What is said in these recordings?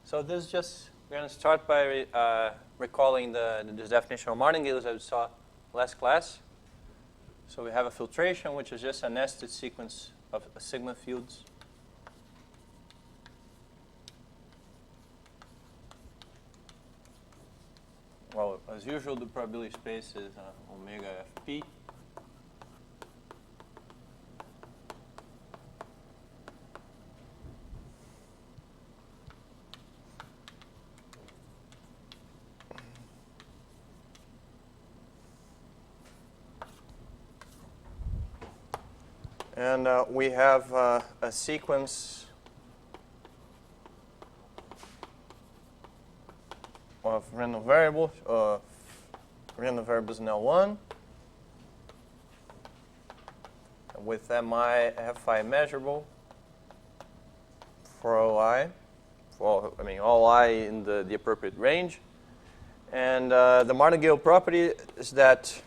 So this is just, we're going to start by recalling this definition of martingales that we saw last class. So we have a filtration, which is just a nested sequence of sigma fields. Well, as usual, the probability space is omega fp. And we have a sequence of random variables in L1 with mi fi measurable for all I, all I in the appropriate range. And the martingale property is that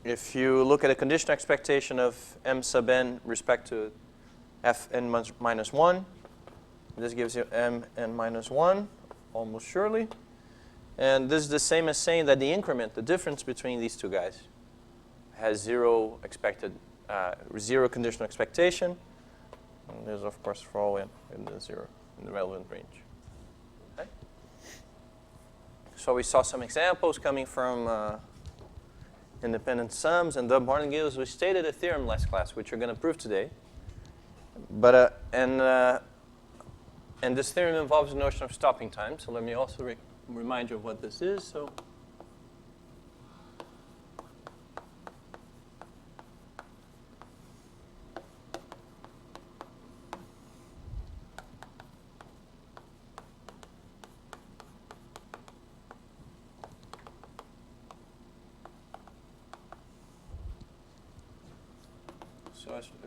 if you look at a conditional expectation of m sub n respect to fn minus 1, this gives you mn minus 1, almost surely. And this is the same as saying that the increment, the difference between these two guys, has zero conditional expectation. And this, of course, for all in the zero, in the relevant range. Okay? So we saw some examples coming from independent sums and Doob martingales. We stated a theorem last class, which we're going to prove today. But and this theorem involves the notion of stopping time. So let me also remind you of what this is. So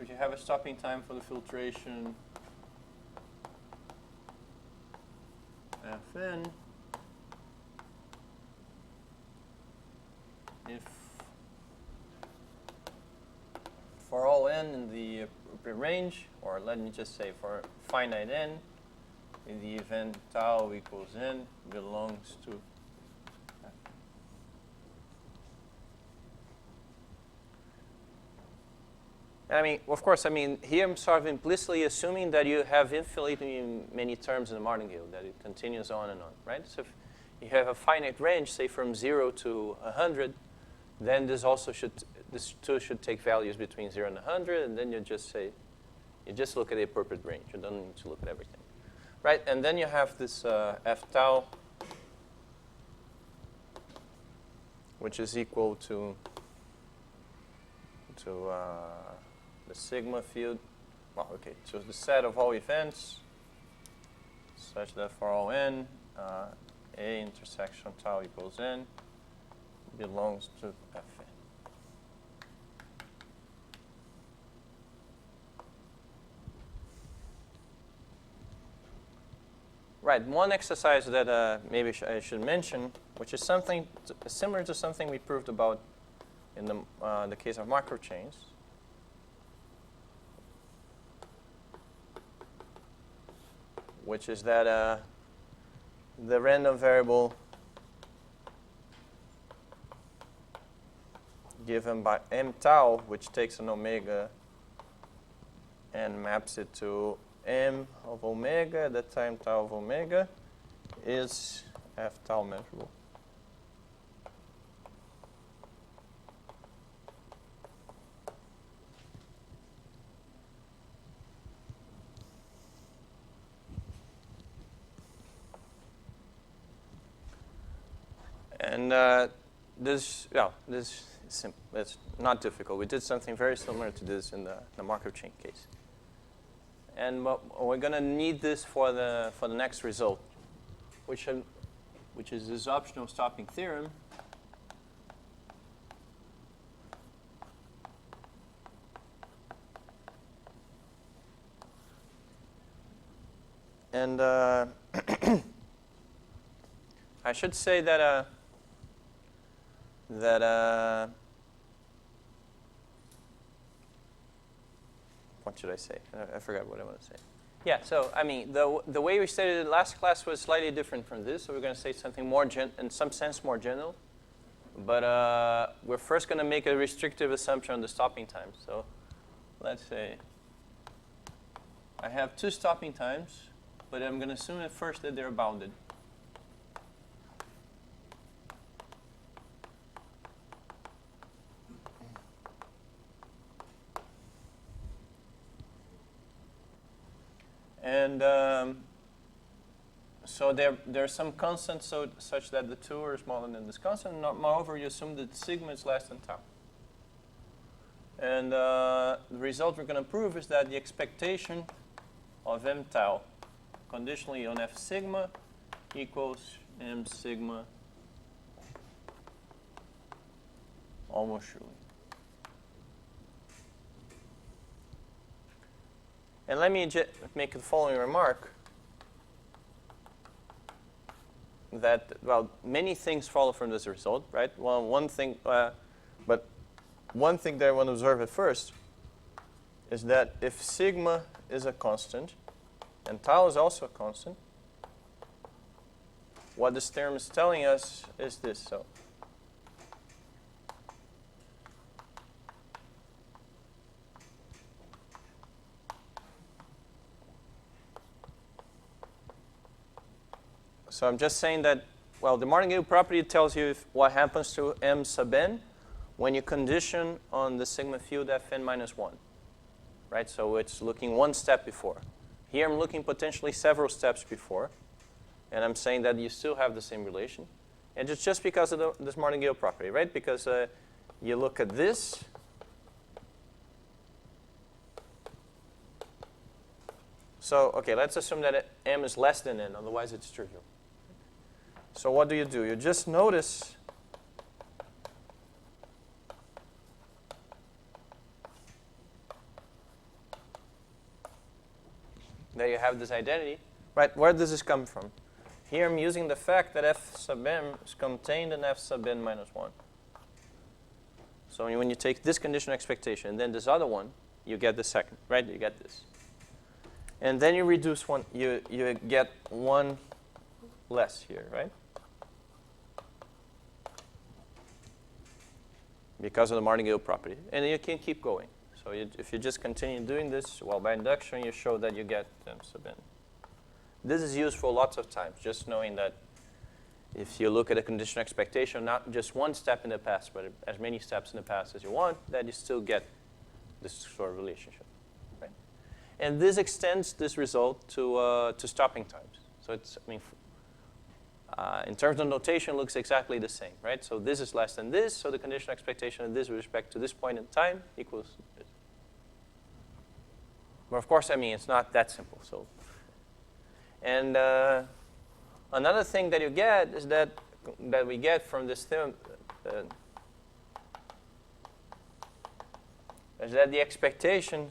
if you have a stopping time for the filtration Fn, if for all n in the appropriate range, or let me just say for finite n, in the event tau equals n belongs to of course, here I'm sort of implicitly assuming that you have infinitely many terms in the martingale, that it continues on and on, right? So if you have a finite range, say from 0 to 100, then this too should take values between 0 and 100, and then you just look at the appropriate range. You don't need to look at everything, right? And then you have this f tau, which is equal to the sigma field, so the set of all events such that for all n, A intersection tau equals n belongs to Fn. Right, one exercise that maybe I should mention, which is something similar to something we proved about in the case of macro chains. Which is that the random variable given by m tau, which takes an omega and maps it to m of omega at the time tau of omega, is f tau measurable. And this is simple. It's not difficult. We did something very similar to this in the Markov chain case. And we're going to need this for the next result, which is this optional stopping theorem. And I should say that what should I say? I forgot what I want to say. Yeah, so, I mean, the way we stated it last class was slightly different from this. So we're going to say something more, in some sense, more general. But we're first going to make a restrictive assumption on the stopping time. So let's say I have 2 stopping times, but I'm going to assume at first that they're bounded. And so there's some constant such that the 2 are smaller than this constant. Moreover, you assume that sigma is less than tau. And the result we're going to prove is that the expectation of m tau conditionally on f sigma equals m sigma almost surely. And let me make the following remark, that, well, many things follow from this result, right? Well, one thing that I want to observe at first is that if sigma is a constant and tau is also a constant, what this term is telling us is this. So I'm just saying that, well, the martingale property tells you what happens to m sub n when you condition on the sigma field fn minus 1, right? So it's looking one step before. Here I'm looking potentially several steps before, and I'm saying that you still have the same relation. And it's just because of this martingale property, right? Because you look at this, so, okay, let's assume that m is less than n, otherwise it's trivial. So what do? You just notice that you have this identity, right? Where does this come from? Here I'm using the fact that f sub m is contained in f sub n minus 1. So when you take this conditional expectation and then this other one, you get the second, right? You get this. And then you reduce one, you get one less here, right? Because of the martingale property. And you can keep going. So if you just continue doing this, well, by induction, you show that you get m sub n. This is useful lots of times, just knowing that if you look at a conditional expectation, not just one step in the past, but as many steps in the past as you want, that you still get this sort of relationship, right? And this extends this result to stopping times. So it's, I mean, in terms of notation, it looks exactly the same, right? So this is less than this, so the conditional expectation of this with respect to this point in time equals this. But of course, I mean, it's not that simple. So, and another thing that you get is that we get from this theorem is that the expectation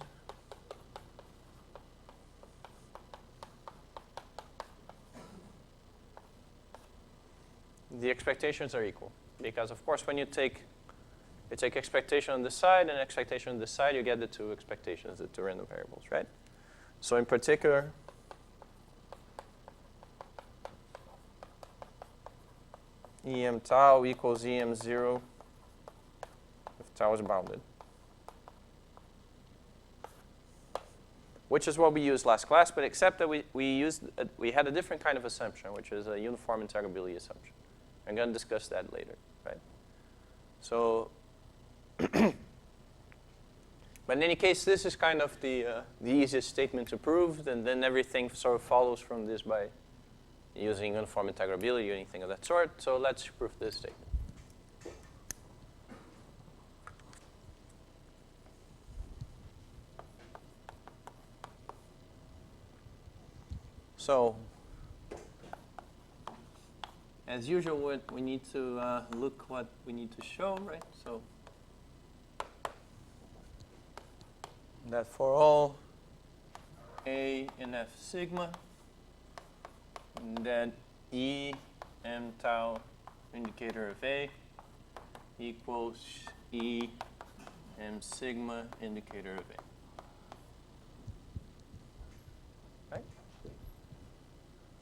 the expectations are equal. Because, of course, when you take expectation on this side and expectation on this side, you get the 2 expectations, the 2 random variables, right? So in particular, em tau equals em0 if tau is bounded. Which is what we used last class, but except that we had a different kind of assumption, which is a uniform integrability assumption. I'm going to discuss that later, right? So, but in any case, this is kind of the easiest statement to prove, and then everything sort of follows from this by using uniform integrability or anything of that sort. So let's prove this statement. So, as usual, we need to look what we need to show, right? So that for all A in F sigma, that E m tau indicator of A equals E m sigma indicator of A.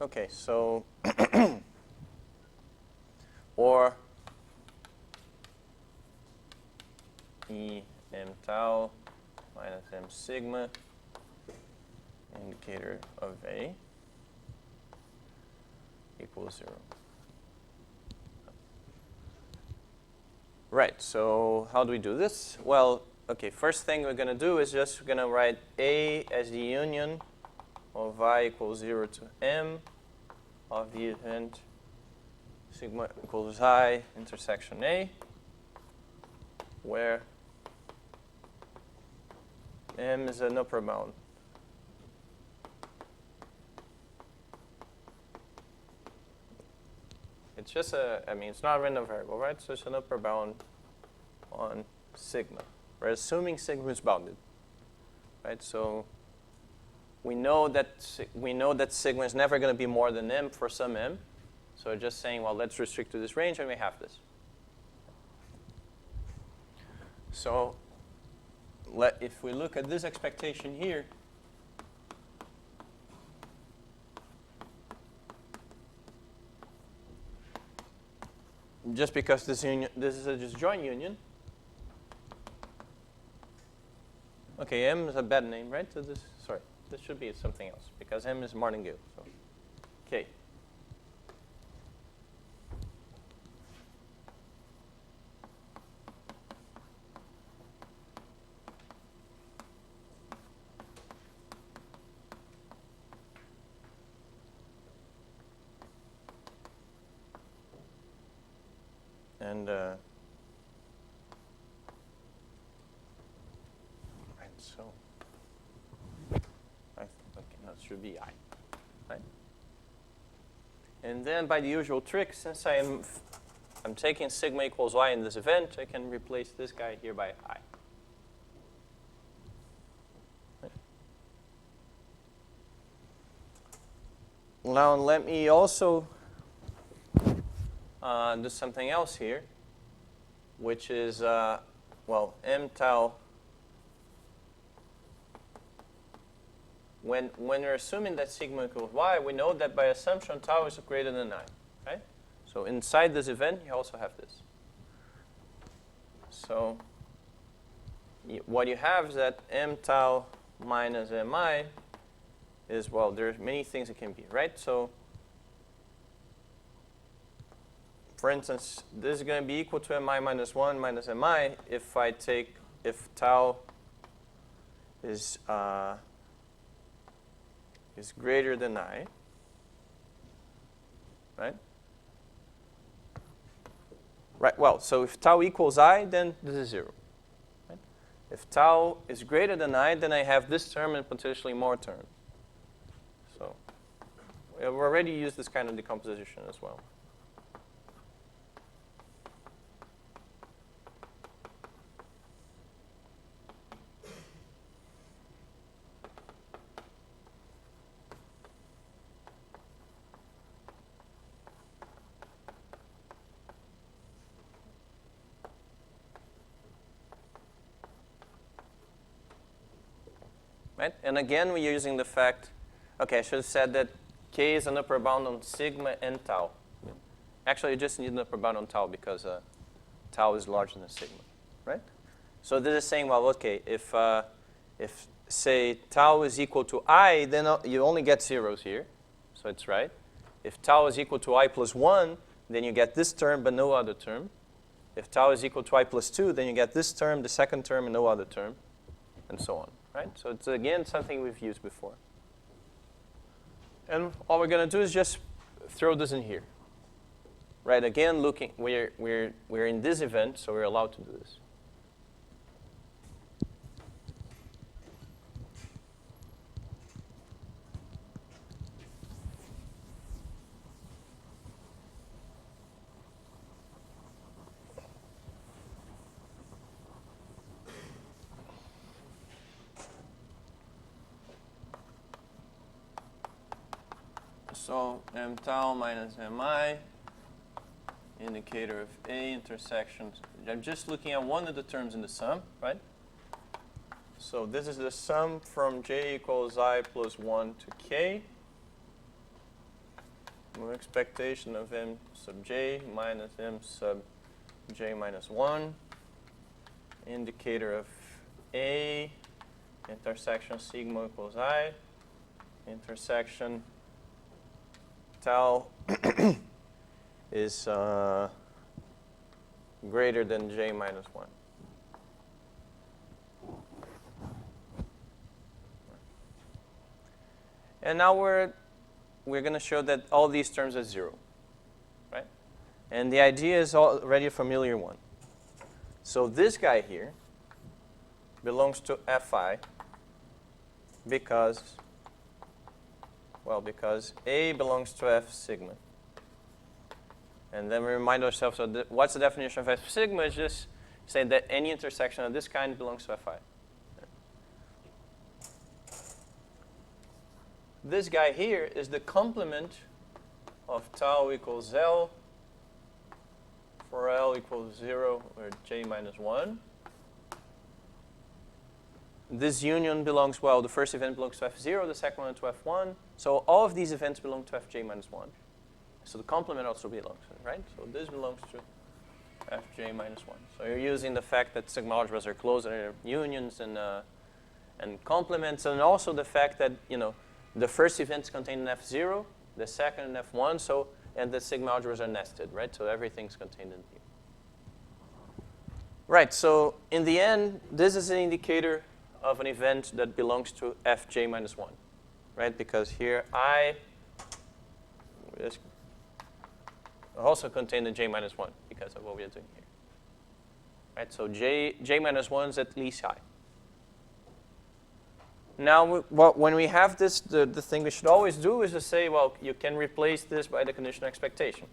Okay, so or E m tau minus m sigma, indicator of A, equals 0. Right, so how do we do this? Well, okay, first thing we're going to do is just we're going to write A as the union of I equals 0 to m of the event sigma equals I intersection A, where m is an upper bound. It's just it's not a random variable, right? So it's an upper bound on sigma. We're assuming sigma is bounded, right? So we know that sigma is never going to be more than m for some m. So we're just saying, well, let's restrict to this range, and we have this. So if we look at this expectation here, just because this is a disjoint union. Okay, M is a bad name, right? So this should be something else because M is martingale. So, okay. And so okay, that should be I, right? And then by the usual trick, since I'm taking sigma equals I in this event, I can replace this guy here by I. Right. Now let me also do something else here, which is, well, m tau. When we're assuming that sigma equals y, we know that by assumption tau is greater than I, right? So inside this event, you also have this. So what you have is that m tau minus mi is, well, there's many things it can be, right? So for instance, this is going to be equal to mi minus 1 minus mi if tau is greater than I, right? Right, well, so if tau equals I, then this is 0. Right? If tau is greater than I, then I have this term and potentially more terms. So we've already used this kind of decomposition as well. Right? And again, we're using the fact, okay, I should have said that K is an upper bound on sigma and tau. Actually, you just need an upper bound on tau because tau is larger than sigma, right? So this is saying, well, okay, if say tau is equal to I, then you only get zeros here, so it's right. If tau is equal to I plus 1, then you get this term but no other term. If tau is equal to I plus 2, then you get this term, the second term, and no other term, and so on. Right? So it's, again, something we've used before. And all we're going to do is just throw this in here. Right? Again, looking, we're in this event, so we're allowed to do this. So m tau minus mi, indicator of A intersections. I'm just looking at one of the terms in the sum, right? So this is the sum from j equals I plus 1 to k. expectation of m sub j minus m sub j minus 1, indicator of A, intersection sigma equals I, intersection tau is greater than j minus 1. And now we're going to show that all these terms are 0, right? And the idea is already a familiar one. So this guy here belongs to Fi because A belongs to F sigma. And then we remind ourselves, so what's the definition of F sigma? Is just saying that any intersection of this kind belongs to Fi. This guy here is the complement of tau equals L for L equals 0 or j minus 1. This union belongs, well, the first event belongs to F0, the second one to F1. So all of these events belong to Fj minus 1. So the complement also belongs to it, right? So this belongs to Fj minus 1. So you're using the fact that sigma algebras are closed and are unions and complements, and also the fact that, the first events contained in F0, the second in F1, and the sigma algebras are nested, right? So everything's contained in here. Right, so in the end, this is an indicator of an event that belongs to Fj minus 1, right? Because here I is also contained in j minus 1 because of what we are doing here. Right, so j minus 1 is at least I. Now, when we have this, the thing we should always do is to say, well, you can replace this by the conditional expectation.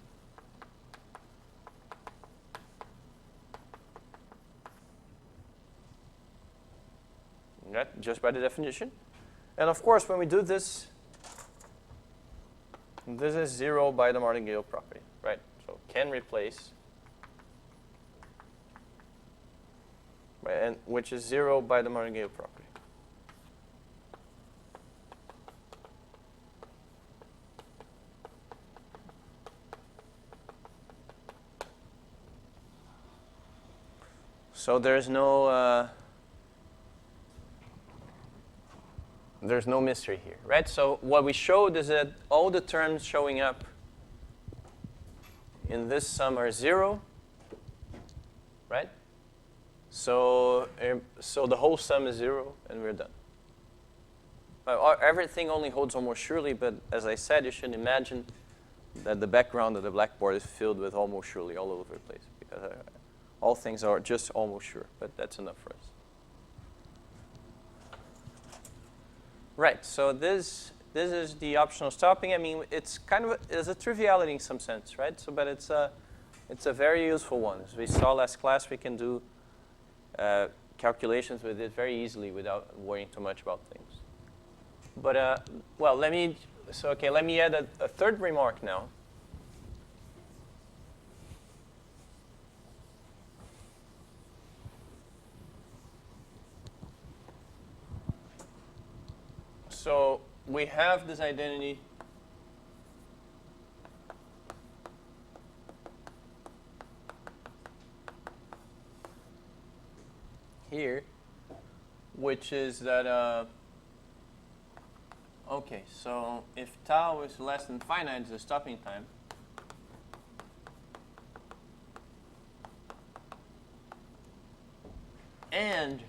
Right, just by the definition. And of course, when we do this, this is 0 by the martingale property, right? So can replace, and which is 0 by the martingale property. So there's no mystery here, right? So what we showed is that all the terms showing up in this sum are 0, right? So the whole sum is 0, and we're done. Everything only holds almost surely, but as I said, you should imagine that the background of the blackboard is filled with almost surely all over the place, because all things are just almost sure, but that's enough for us. Right, so this is the optional stopping. I mean, it's kind of it's a triviality in some sense, right? So, but it's a very useful one. As we saw last class, we can do calculations with it very easily without worrying too much about things. But well, let me add a third remark now. So we have this identity here, which is that, okay, so if tau is less than finite, it's the stopping time. And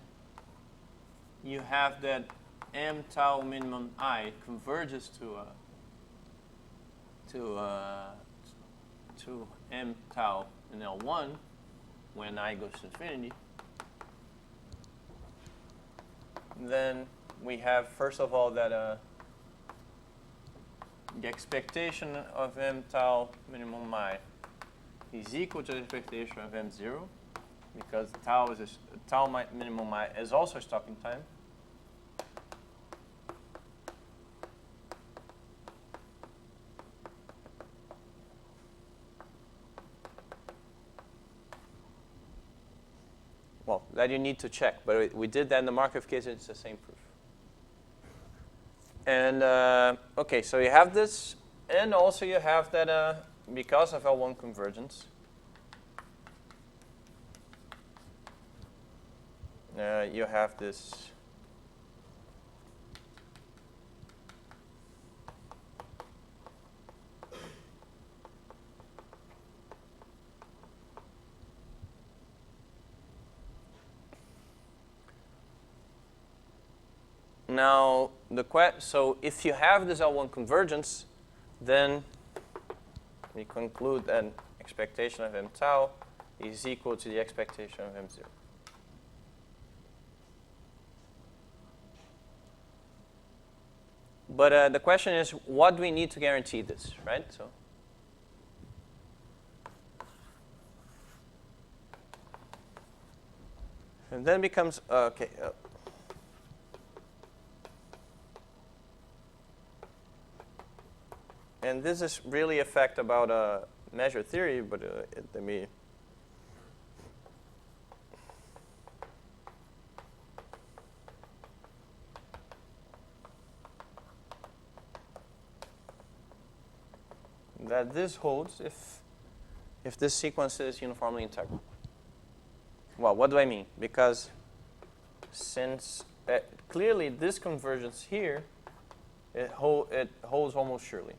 you have that m tau minimum I converges to m tau in L1 when I goes to infinity. Then we have, first of all, that the expectation of m tau minimum I is equal to the expectation of m0, because tau minimum I is also stopping time. Well, that you need to check, but we did that in the Markov case, and it's the same proof. And okay, so you have this, And also you have that because of L1 convergence, you have this now so if you have this L1 convergence, then we conclude that expectation of m tau is equal to the expectation of m0. But the question is, what do we need to guarantee this, right? So, and then becomes okay. And this is really a fact about measure theory, but let me. That this holds if this sequence is uniformly integral. Well, what do I mean? Because since clearly this convergence here, it holds almost surely.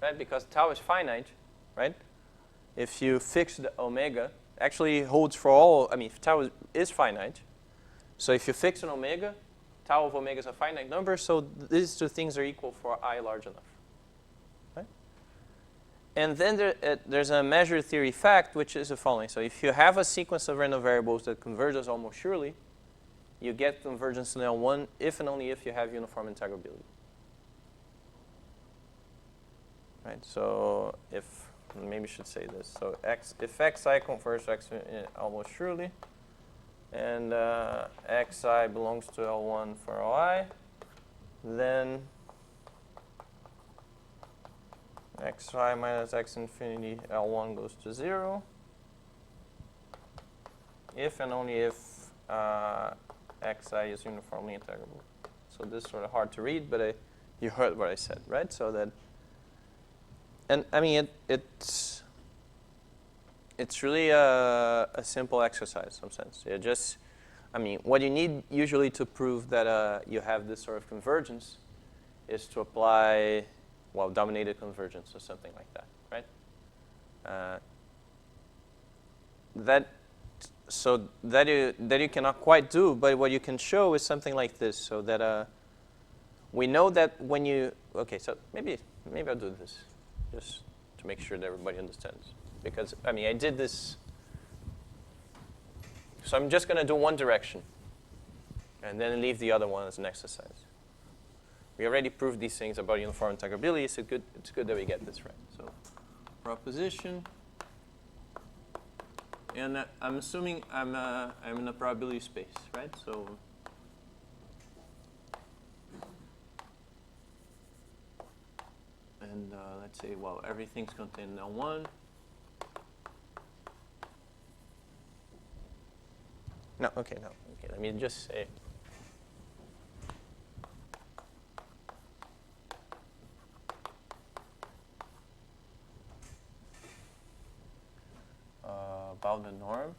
Right? Because tau is finite, right? If you fix the omega, actually holds for all, if tau is finite, so if you fix an omega, tau of omega is a finite number, so these two things are equal for I large enough. And then there's a measure theory fact, which is the following. So if you have a sequence of random variables that converges almost surely, you get convergence in L1 if and only if you have uniform integrability. Right? So if, maybe I should say this. So if xi converges to x almost surely, and xi belongs to L1 for Li, then xi minus x infinity L1 goes to 0 if and only if xi is uniformly integrable. So this is sort of hard to read, but you heard what I said, right? So that, and it's really a simple exercise in some sense. You just, what you need usually to prove that you have this sort of convergence is to apply, well, dominated convergence or something like that, right? That you cannot quite do, but what you can show is something like this, so that we know that when you, okay, so maybe I'll do this just to make sure that everybody understands, because I did this, so I'm just going to do one direction and then leave the other one as an exercise. We already proved these things about uniform integrability, so it's good that we get this right. So proposition, and I'm assuming I'm in a probability space, right? So and let's say, well, everything's contained in L1. No, okay, let me just say. About the norm.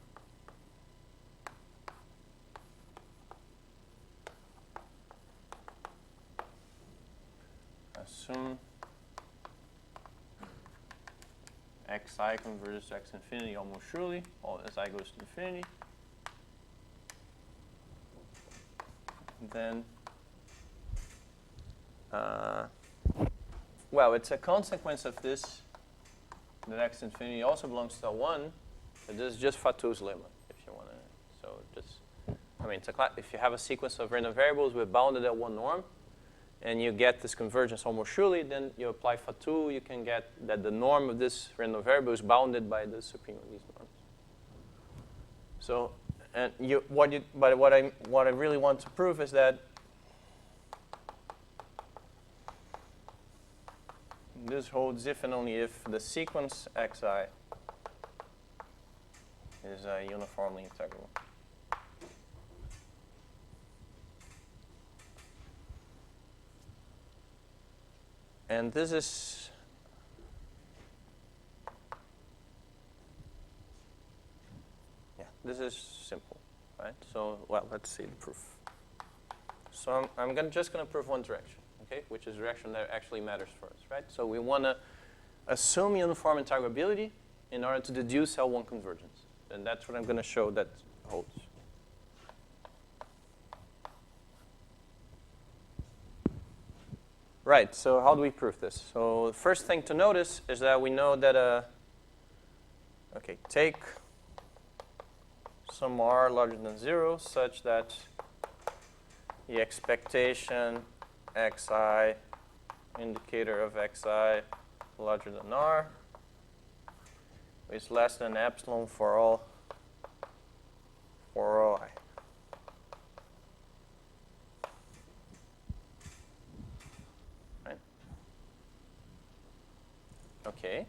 Assume xi converges to x infinity almost surely, all as I goes to infinity. Then, well, it's a consequence of this that x infinity also belongs to L1. But this is just Fatou's lemma, if you want to. So just, it's if you have a sequence of random variables with bounded L1 norm, and you get this convergence almost surely, then you apply Fatou, you can get that the norm of this random variable is bounded by the supreme of these norms. So, and what I really want to prove is that this holds if and only if the sequence xi is uniformly integrable. And this is this is simple, right? So, well, let's see the proof. So I'm just going to prove one direction, okay, which is the direction that actually matters for us, right? So we want to assume uniform integrability in order to deduce L1 convergence. And that's what I'm going to show that holds. Right, so how do we prove this? So the first thing to notice is that we know that, okay, take some r larger than 0 such that the expectation xi, indicator of xi larger than r, is less than epsilon for all I. Right? Okay.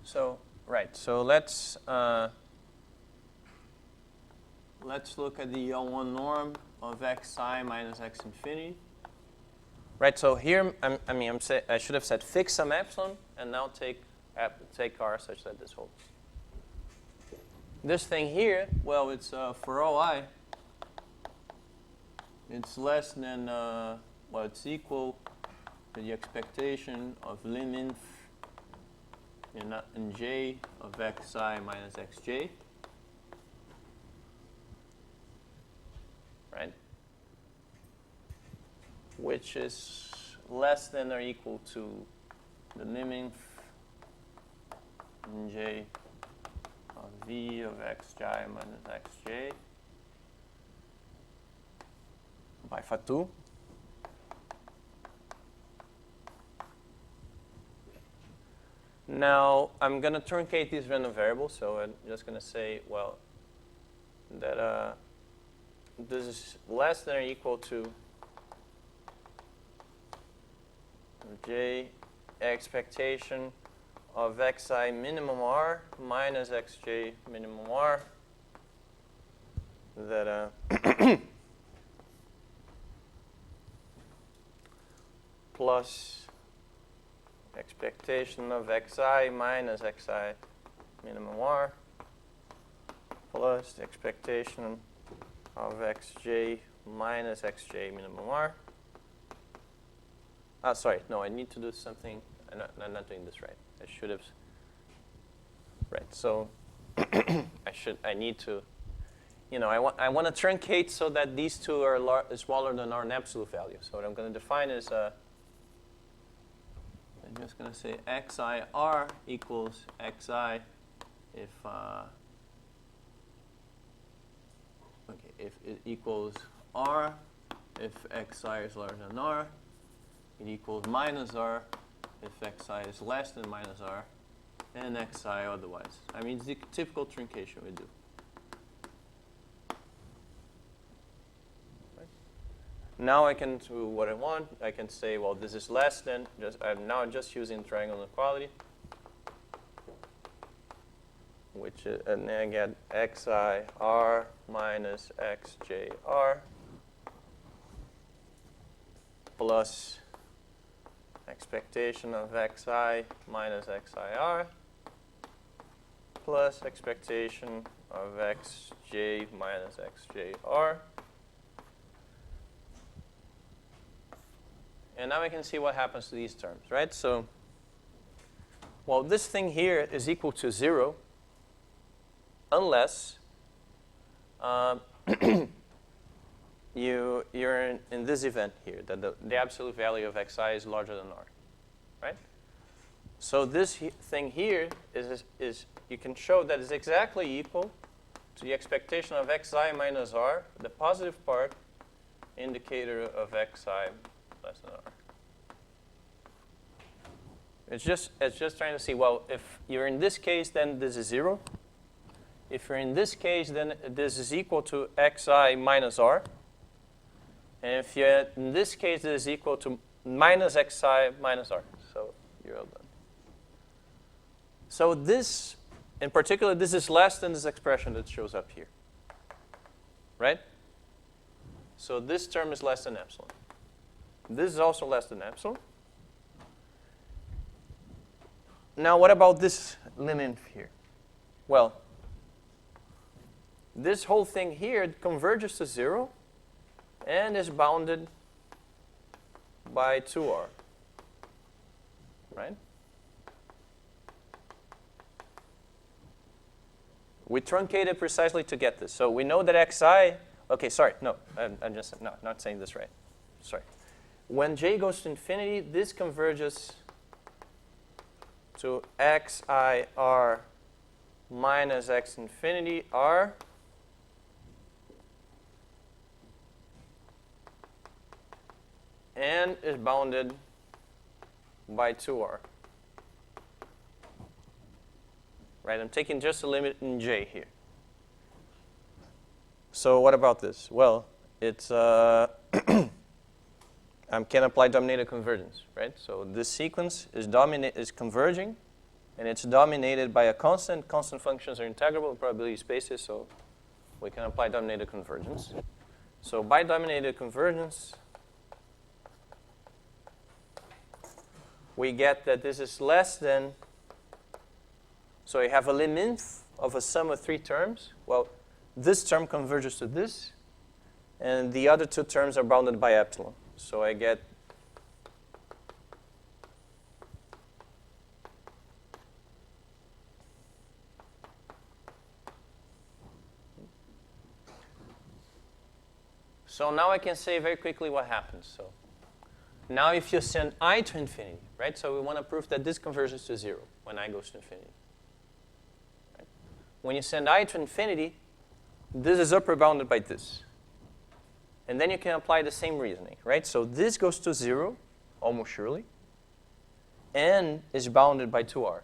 So, right, so let's look at the L1 norm of xi minus x infinity. Right, so here, I should have said fix some epsilon, and now take r such that this holds. This thing here, well, it's for I, it's less than, well, it's equal to the expectation of lim inf in j of xi minus xj, right? Which is less than or equal to the lim inf in j of v of xj minus xj by phi 2. Now, I'm going to truncate these random variables, so I'm just going to say, well, that this is less than or equal to j expectation of xi minimum r minus xj minimum r, that plus expectation of xi minus xi minimum r plus expectation of xj minus xj minimum r. Sorry, no, I need to do something. I'm not doing this right. I should have. Right, so I need to, I want to truncate so that these two are smaller than r in absolute value. So what I'm going to define is I'm just going to say xi(r) equals xi if if it equals r, if xi is larger than r, it equals minus r if xi is less than minus r, and xi otherwise. I mean, it's the typical truncation we do. Now I can do what I want. I can say, well, this is less than, I'm now just using triangle inequality, which is, and then I get xi r minus xj r plus expectation of xi minus xi r plus expectation of xj minus xj r. And now we can see what happens to these terms, right? So, well, this thing here is equal to 0 unless you're in this event here, that the absolute value of xi is larger than r, right? So this thing here is you can show that it's exactly equal to the expectation of xi minus r, the positive part, indicator of xi less than r. It's just trying to see, well, if you're in this case, then this is 0. If you're in this case, then this is equal to xi minus r. And if you're in this case, this is equal to minus xi minus r. So you're all done. So this, in particular, this is less than this expression that shows up here. Right? So this term is less than epsilon. This is also less than epsilon. Now what about this limit here? Well, this whole thing here converges to 0 and is bounded by 2r. Right? We truncated precisely to get this. So we know that xi, okay, sorry, no, I'm just not saying this right. Sorry. When j goes to infinity, this converges to xir minus x infinity r and is bounded by 2r. Right, I'm taking just a limit in j here. So what about this? Well, it's I can apply dominated convergence, right? So this sequence is converging, and it's dominated by a constant. Constant functions are integrable in probability spaces, so we can apply dominated convergence. So by dominated convergence, we get that this is less than. So you have a limit of a sum of 3 terms. Well, this term converges to this, and the other 2 terms are bounded by epsilon. So I get so now I can say very quickly what happens. So now if you send I to infinity, right? So we want to prove that this converges to 0 when I goes to infinity. When you send I to infinity, this is upper bounded by this. And then you can apply the same reasoning, right? So this goes to 0, almost surely, and is bounded by 2r.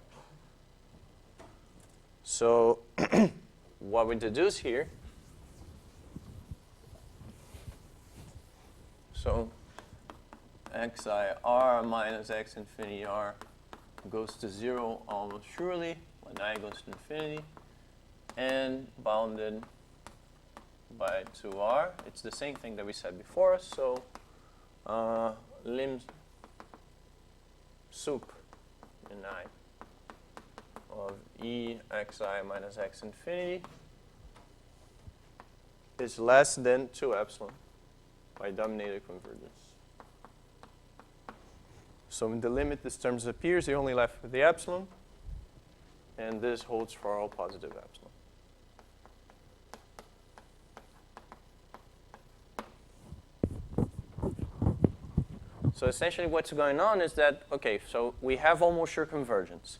So what we deduce here, so xir minus x infinity r goes to 0 almost surely when I goes to infinity, and bounded by 2r. It's the same thing that we said before. So lim sup in I of e xi minus x infinity is less than 2 epsilon by dominated convergence. So in the limit this term disappears, you're only left with the epsilon, and this holds for all positive epsilon. So essentially what's going on is that, okay, so we have almost sure convergence.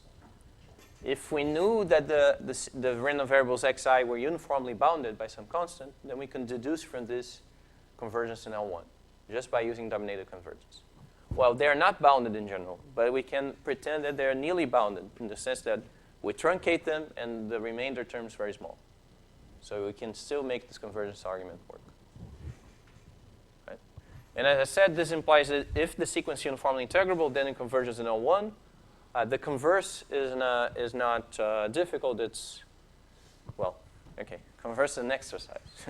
If we knew that the random variables xi were uniformly bounded by some constant, then we can deduce from this convergence in L1, just by using dominated convergence. Well, they're not bounded in general, but we can pretend that they're nearly bounded in the sense that we truncate them and the remainder term is very small. So we can still make this convergence argument work. And as I said, this implies that if the sequence is uniformly integrable, then it converges in L1. The converse is not difficult. It's, well, okay, converse is an exercise.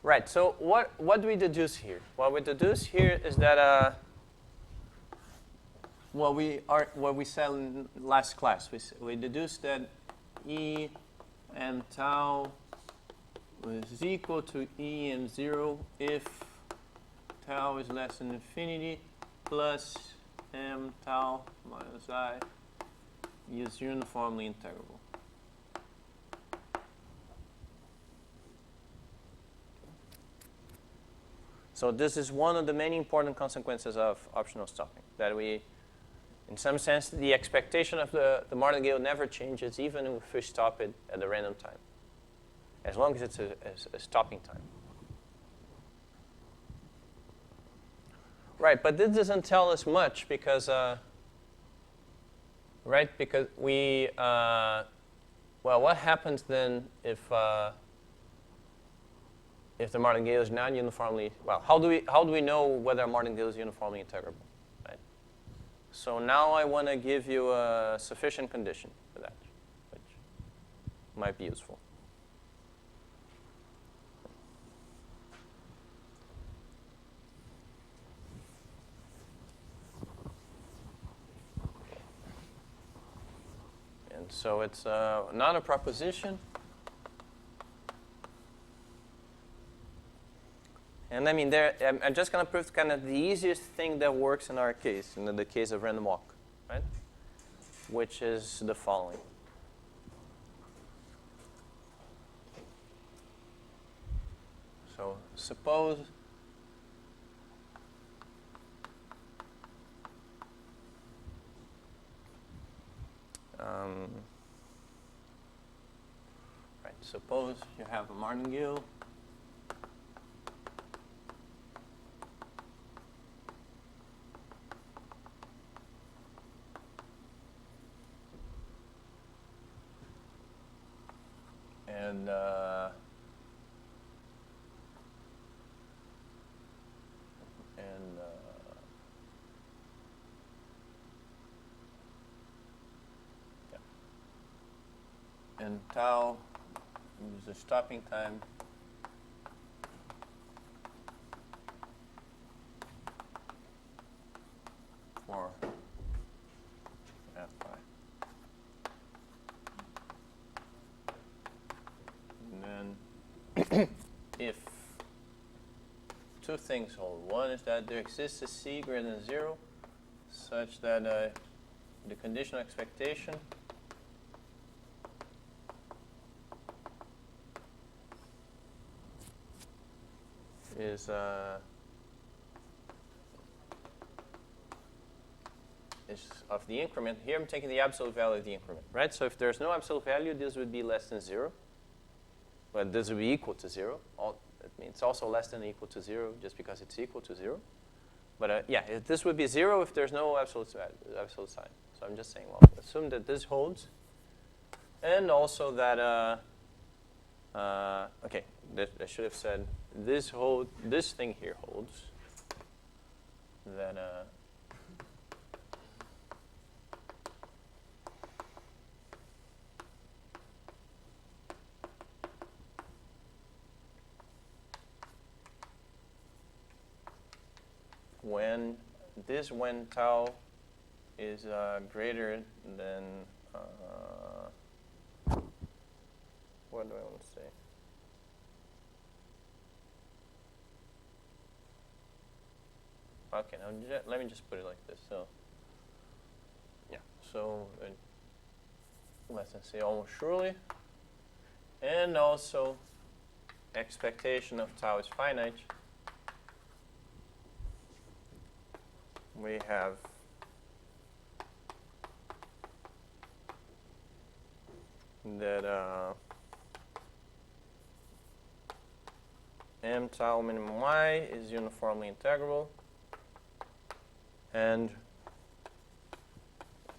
Right, so what do we deduce here? What we deduce here is that what we said in last class. We deduced that E m tau is equal to E m0 if tau is less than infinity plus m tau minus I is uniformly integrable. So this is one of the many important consequences of optional stopping, that we, in some sense, the expectation of the martingale never changes, even if we stop it at a random time, as long as it's a stopping time. Right, but this doesn't tell us much because, because we, well, what happens then if the martingale is not uniformly, well, how do we know whether a martingale is uniformly integrable, right? So now I want to give you a sufficient condition for that, which might be useful. And so it's not a proposition. And I mean, I'm just going to prove kind of the easiest thing that works in our case, in the case of random walk, right? Which is the following. So suppose suppose you have a martingale and tau is the stopping time for Fi. And then if two things hold. One is that there exists a C greater than 0 such that the conditional expectation is of the increment. Here I'm taking the absolute value of the increment, right? So if there's no absolute value, this would be less than 0. But this would be equal to 0. That means it's also less than or equal to 0 just because it's equal to 0. But yeah, this would be 0 if there's no absolute sign. So I'm just saying, well, assume that this holds. And also that, okay, I should have said this thing here holds. That when tau is greater than what do I want to say? Okay, now let me just put it like this. So yeah, so less than say almost surely, and also expectation of tau is finite. We have that m tau minimum y is uniformly integrable, and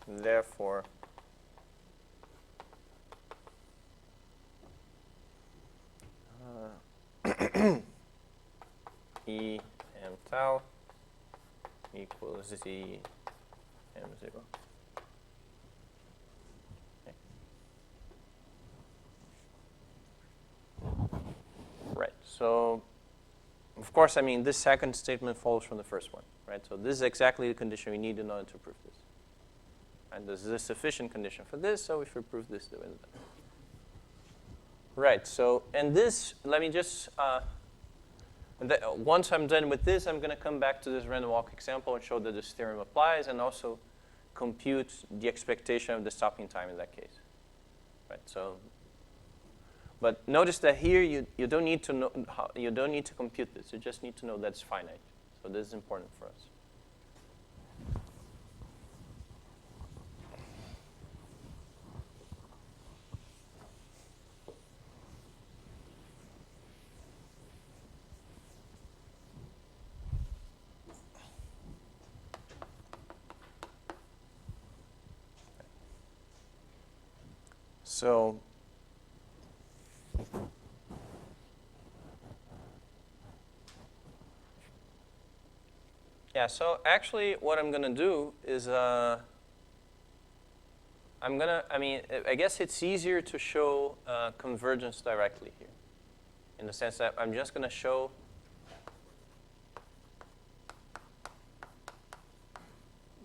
therefore E m tau equals z m0. Okay. Right. So, of course, I mean, this second statement follows from the first one, right? So this is exactly the condition we need in order to prove this. And this is a sufficient condition for this, so if we prove this, then it's done. Right. So, and this, let me just. Once I'm done with this, I'm going to come back to this random walk example and show that this theorem applies, and also compute the expectation of the stopping time in that case. Right. So, but notice that here you don't need to know you don't need to compute this. You just need to know that it's finite. So this is important for us. So Yeah, so actually what I'm going to do is I guess it's easier to show convergence directly here, in the sense that I'm just going to show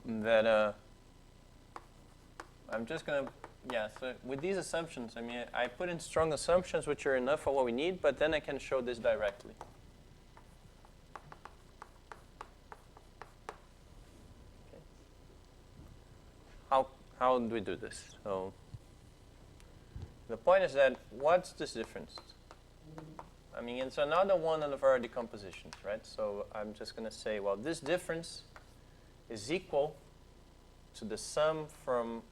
that I'm just going to, yeah, so with these assumptions, I mean, I put in strong assumptions which are enough for what we need, but then I can show this directly. Okay. How do we do this? So the point is that what's this difference? I mean, it's another one of our decompositions, right? So I'm just going to say, well, this difference is equal to the sum from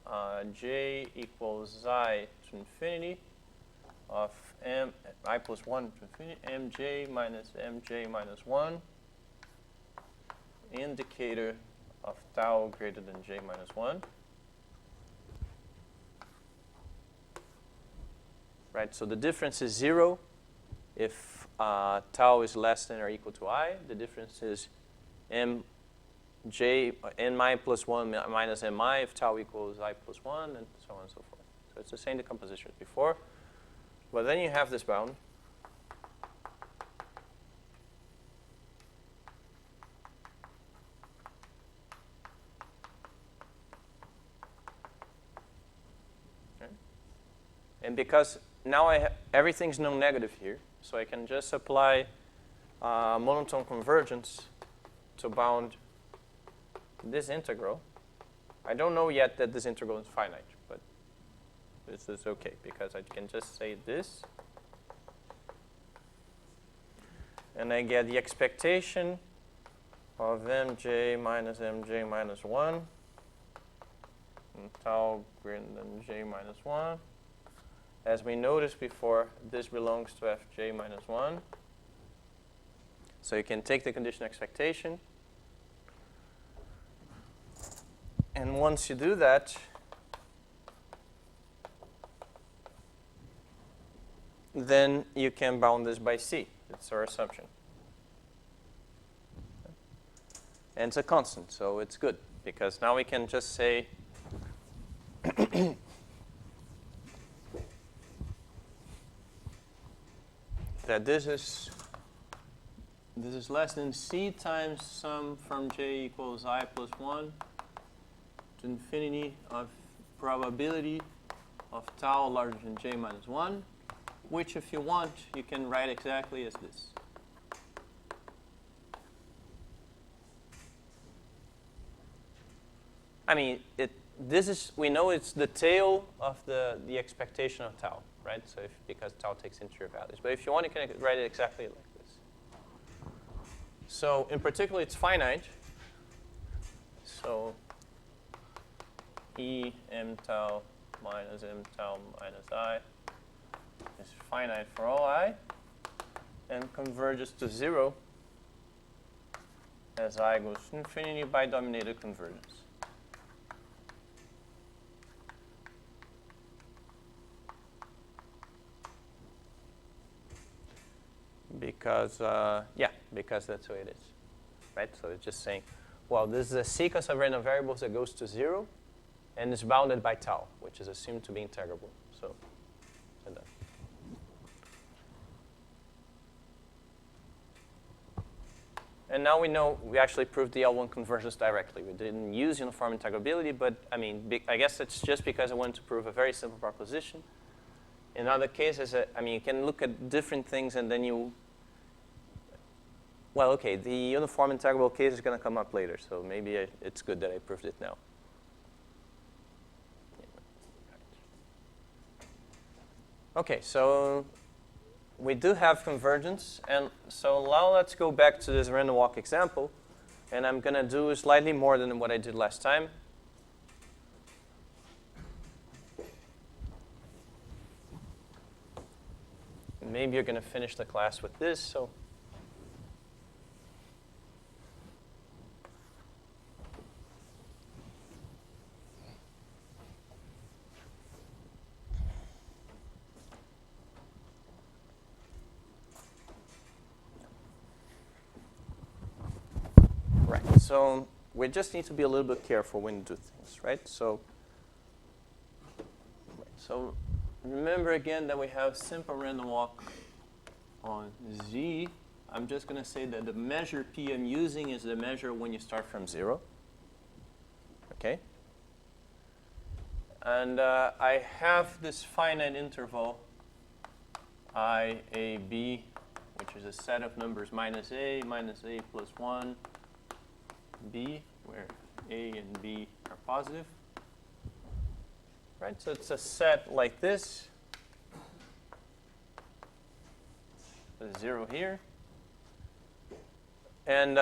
j equals I to infinity of I plus 1 to infinity, mj minus 1, indicator of tau greater than j minus 1. Right, so the difference is 0 if tau is less than or equal to I. The difference is n mi plus 1 minus mi if tau equals I plus 1, and so on and so forth. So it's the same decomposition as before. But then you have this bound. Okay. And because now everything's non-negative here, so I can just apply monotone convergence to bound this integral. I don't know yet that this integral is finite, but this is okay because I can just say this. And I get the expectation of mj minus 1 and tau greater than j minus 1. As we noticed before, this belongs to fj minus 1. So you can take the conditional expectation. And once you do that, then you can bound this by C. It's our assumption. And it's a constant, so it's good, because now we can just say that this is less than C times sum from j equals I plus 1 to infinity of probability of tau larger than j minus 1, which if you want, you can write exactly as this. I mean, we know it's the tail of the expectation of tau, right? So because tau takes integer values. But if you want, you can write it exactly like this. So in particular, it's finite. So E m tau minus I is finite for all I and converges to 0 as I goes to infinity by dominated convergence. Because, because that's the way it is, right? So it's just saying, well, this is a sequence of random variables that goes to 0 and is bounded by tau, which is assumed to be integrable. So, done. And now we know we actually proved the L1 convergence directly. We didn't use uniform integrability, but I mean, I guess it's just because I wanted to prove a very simple proposition. In other cases, you can look at different things and then well, okay, the uniform integrable case is going to come up later, so maybe it's good that I proved it now. Okay, so we do have convergence, and so now let's go back to this random walk example, and I'm going to do slightly more than what I did last time. Maybe you're going to finish the class with this, so. Right. So we just need to be a little bit careful when you do things, right? So remember again that we have simple random walk on Z. I'm just going to say that the measure P I'm using is the measure when you start from 0. Okay? And I have this finite interval I, A, B, which is a set of numbers minus A plus 1, B, where A and B are positive. Right? So it's a set like this. There's 0 here. And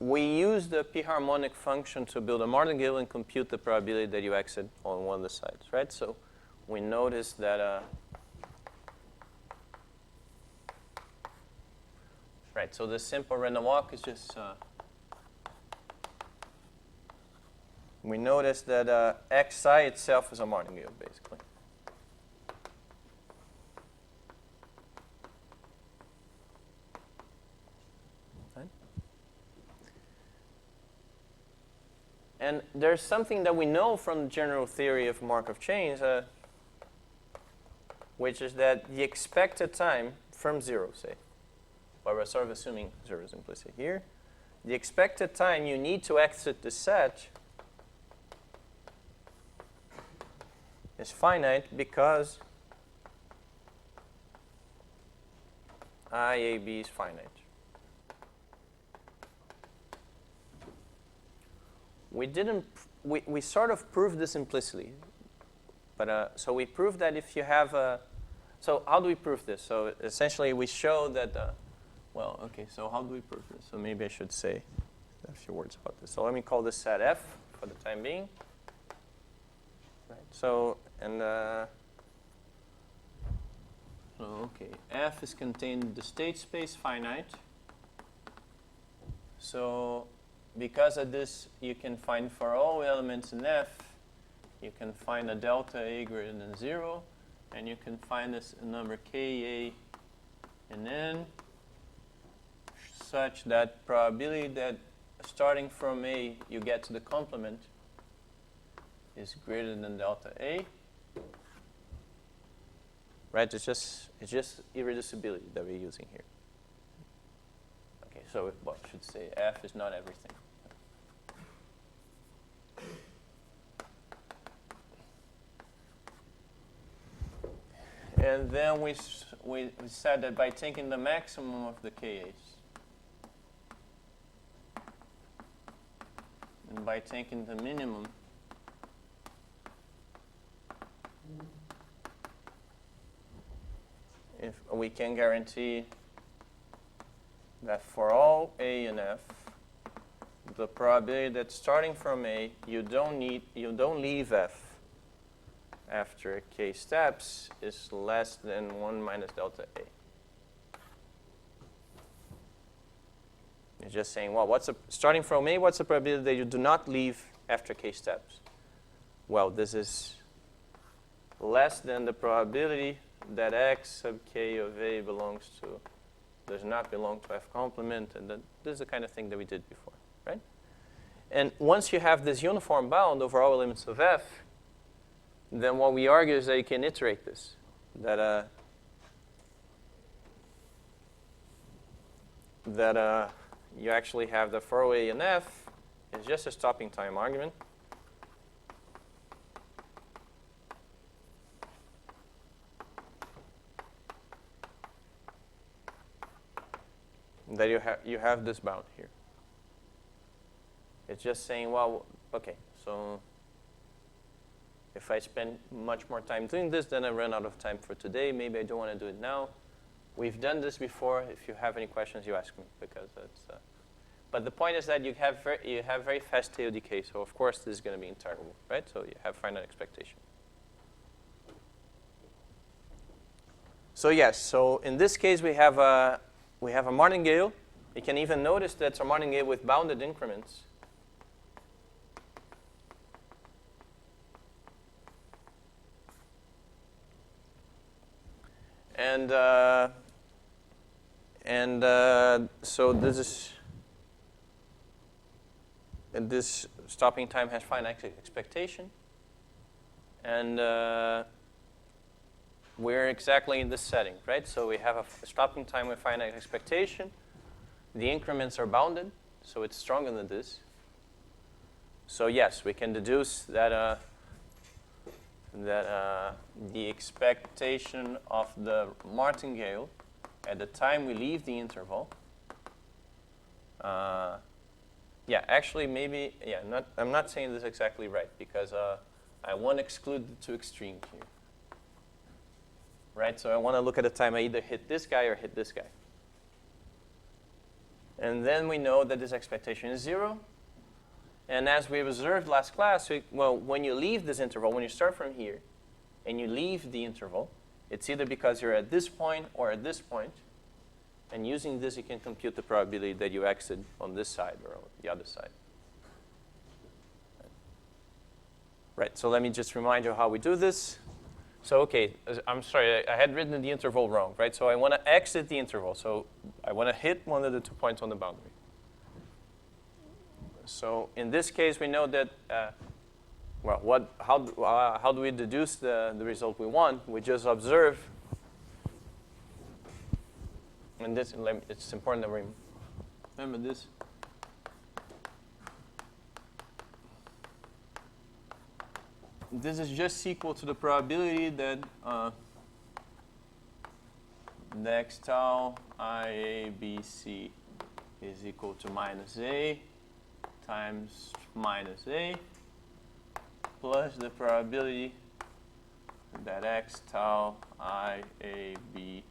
we use the p-harmonic function to build a martingale and compute the probability that you exit on one of the sides, right? So we notice that, right, so this simple random walk is just, we notice that xi itself is a martingale, basically. And there's something that we know from the general theory of Markov chains, which is that the expected time from 0, say, well, we're sort of assuming 0 is implicit here. The expected time you need to exit the set is finite because IAB is finite. We sort of proved this implicitly. But so we proved that if you have a, so how do we prove this? So essentially we show that, well, okay, so how do we prove this? So maybe I should say a few words about this. So let me call this set F for the time being. Right, so, and, so okay, F is contained in the state space finite. So because of this, you can find for all elements in F, you can find a delta A greater than 0, and you can find this number K, A, and N, such that probability that starting from A you get to the complement is greater than delta A. Right? It's just irreducibility that we're using here. Okay, so well, I should say F is not everything. And then we said that by taking the maximum of the Kas and by taking the minimum, if we can guarantee that for all A and F, the probability that starting from A, you don't leave F after K steps is less than 1 minus delta A. It's just saying, well, starting from A, what's the probability that you do not leave after K steps? Well, this is less than the probability that X sub K of A does not belong to F complement, and this is the kind of thing that we did before, right? And once you have this uniform bound over all elements of F, then what we argue is that you can iterate this, that you actually have the for A and F is just a stopping time argument. That you have this bound here. It's just saying, well, okay, so if I spend much more time doing this, then I run out of time for today. Maybe I don't want to do it now. We've done this before. If you have any questions, you ask me, because it's. But the point is that you have very fast tail decay. So of course this is going to be integrable, right? So you have finite expectation. So yes. So in this case we have a martingale. You can even notice that it's a martingale with bounded increments. So this is, and this stopping time has finite expectation. And we're exactly in this setting, right? So we have a stopping time with finite expectation. The increments are bounded, so it's stronger than this. So yes, we can deduce that the expectation of the martingale at the time we leave the interval. Yeah, actually, maybe, yeah, I'm not saying this exactly right, because I want to exclude the two extremes here. Right, so I want to look at the time I either hit this guy or hit this guy. And then we know that this expectation is 0. And as we observed last class, well, when you leave this interval, when you start from here, and you leave the interval, it's either because you're at this point or at this point. And using this, you can compute the probability that you exit on this side or on the other side. Right, so let me just remind you how we do this. So, okay, I'm sorry, I had written the interval wrong, right? So I want to exit the interval. So I want to hit one of the 2 points on the boundary. So in this case, we know that, well, how do we deduce the result we want? We just observe. And this, it's important that we remember this. This is just equal to the probability that the x tau I a b c is equal to minus a times minus a plus the probability that x tau I a b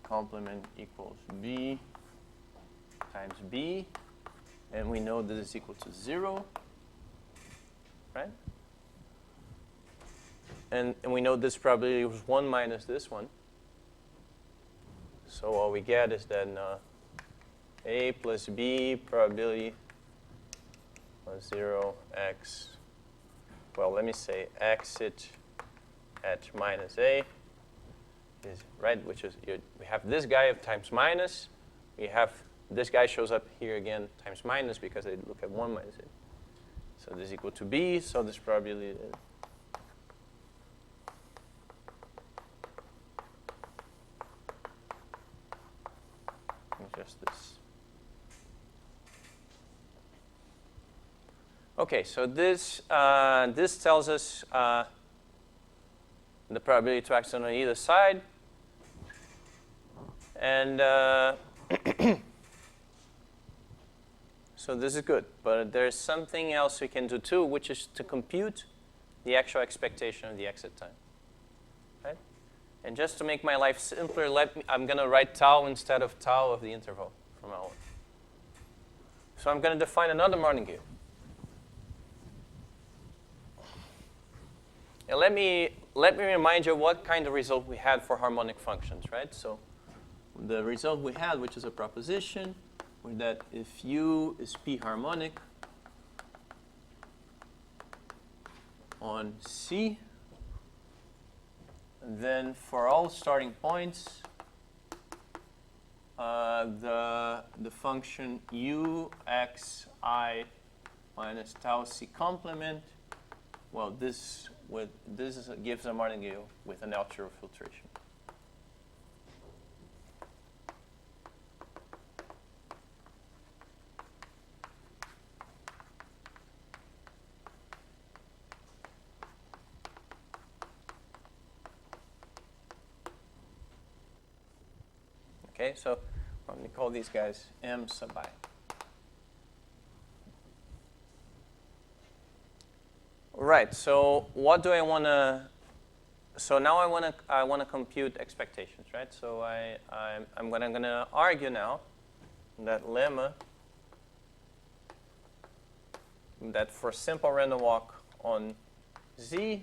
complement equals b times b. And we know that it's equal to 0, right? And we know this probability was 1 minus this one. So all we get is then a plus b probability of 0 x. Well, let me say exit at minus a is right, which is we have this guy of times minus. We have this guy shows up here again times minus because they look at 1 minus it. So this is equal to b, so this probability is just this. Okay, so this tells us the probability to exit on either side. And so this is good, but there's something else we can do too, which is to compute the actual expectation of the exit time, right? And just to make my life simpler, I'm going to write tau instead of tau of the interval from Aula. So I'm going to define another martingale. And let me remind you what kind of result we had for harmonic functions, right? So the result we had, which is a proposition, was that if U is p harmonic on C, then for all starting points, the function U x I minus tau C complement, well, this gives a martingale with an Altucher filtration. Okay, so let me call these guys M sub I. Right. So what do I want to? So now I want to compute expectations, right? So I'm gonna argue now that lemma that for simple random walk on Z,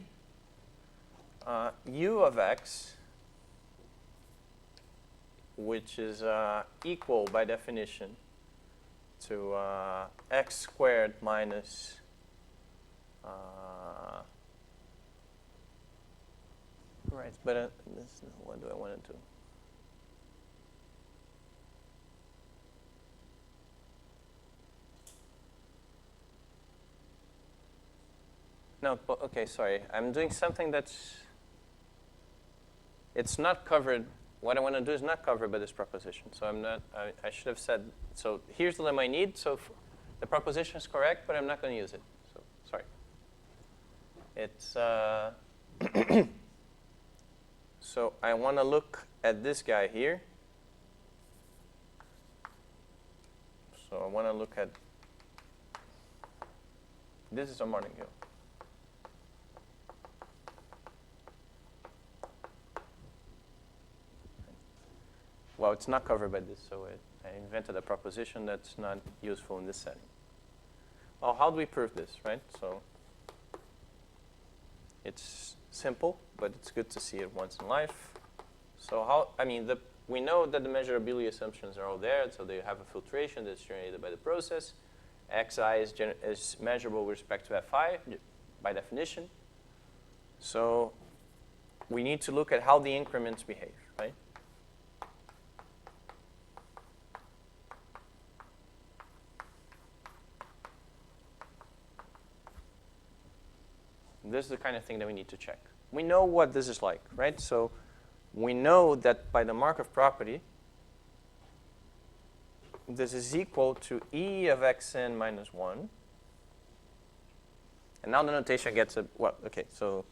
U of x, which is equal by definition to x squared minus Right, but what do I want to do? No, okay, sorry. I'm doing something it's not covered. What I want to do is not covered by this proposition. So I'm not, I should have said, so here's the lemma I need. So the proposition is correct, but I'm not going to use it. So sorry. It's, so I want to look at this guy here. So I want to look at, this is a martingale. Well, it's not covered by this, so I invented a proposition that's not useful in this setting. Well, how do we prove this, right? So it's simple, but it's good to see it once in life. So we know that the measurability assumptions are all there, so they have a filtration that's generated by the process. Xi is measurable with respect to Fi by definition. So we need to look at how the increments behave, right? This is the kind of thing that we need to check. We know what this is like, right? So we know that by the Markov property, this is equal to E of xn minus 1. And now the notation gets so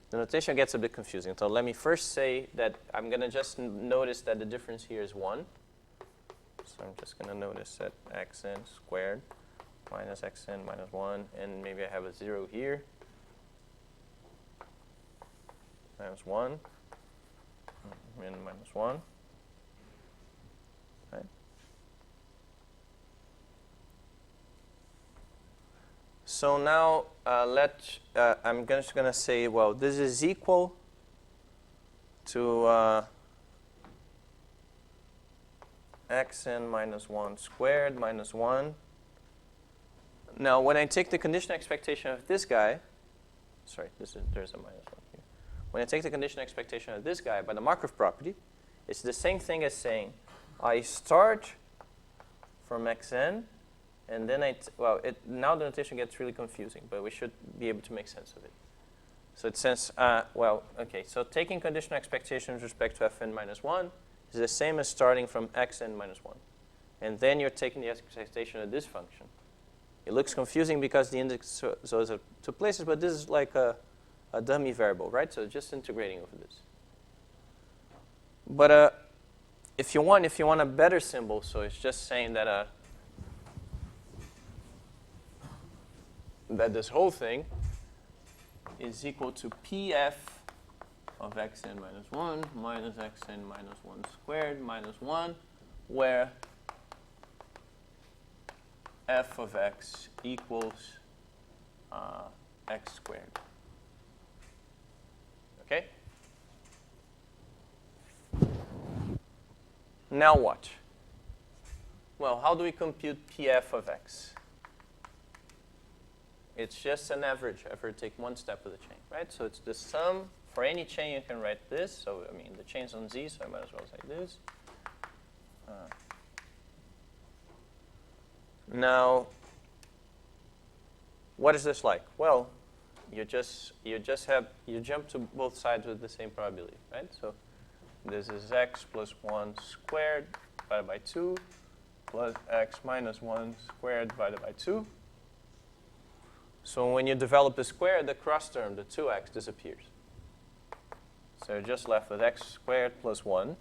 the notation gets a bit confusing. So let me first say that I'm going to just notice that the difference here is 1. So I'm just going to notice that xn squared minus xn minus 1, and maybe I have a 0 here. Minus 1, and minus 1. Right. So now I'm just going to say, well, this is equal to xn minus 1 squared minus 1. Now, when I take the conditional expectation of this guy, sorry, there's a minus 1 here. When I take the conditional expectation of this guy by the Markov property, it's the same thing as saying I start from xn, and then now the notation gets really confusing, but we should be able to make sense of it. So it says, so taking conditional expectation with respect to fn minus 1 is the same as starting from xn minus 1. And then you're taking the expectation of this function. It looks confusing because the index goes up two places, but this is like a dummy variable, right? So just integrating over this. But if you want a better symbol, so it's just saying that that this whole thing is equal to pf of xn minus 1 minus xn minus 1 squared minus 1, where f of x equals x squared. Okay? Now what? Well, how do we compute pf of x? It's just an average. Ever take one step of the chain, right? So it's the sum. For any chain, you can write this. So, I mean, the chain's on Z, so I might as well say this. Now, what is this like? Well, you jump to both sides with the same probability, right? So this is x plus 1 squared divided by 2 plus x minus 1 squared divided by 2. So when you develop the square, the cross term, the 2x, disappears. So you're just left with x squared plus 1.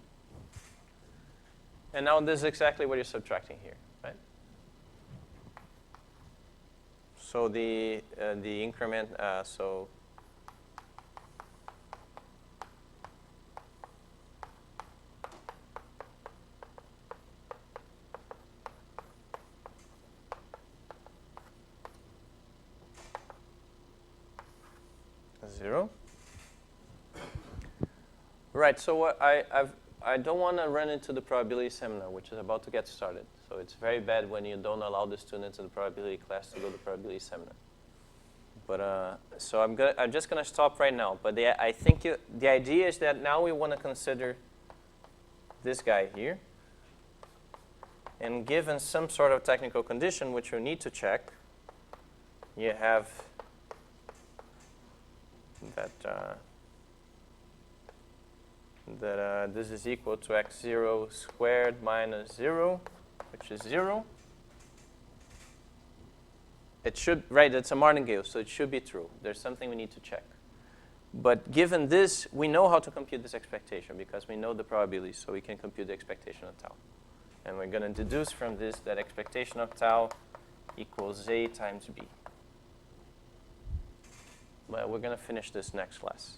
And now this is exactly what you're subtracting here, right? So the increment, so zero. Right, so what I don't want to run into the probability seminar, which is about to get started. So it's very bad when you don't allow the students in the probability class to go to the probability seminar. But so I'm just gonna stop right now. But I think the idea is that now we want to consider this guy here, and given some sort of technical condition which you need to check, you have that this is equal to x0 squared minus 0, which is 0. It should, right, it's a martingale, so it should be true. There's something we need to check. But given this, we know how to compute this expectation because we know the probability, so we can compute the expectation of tau. And we're going to deduce from this that expectation of tau equals A times B. But we're going to finish this next class.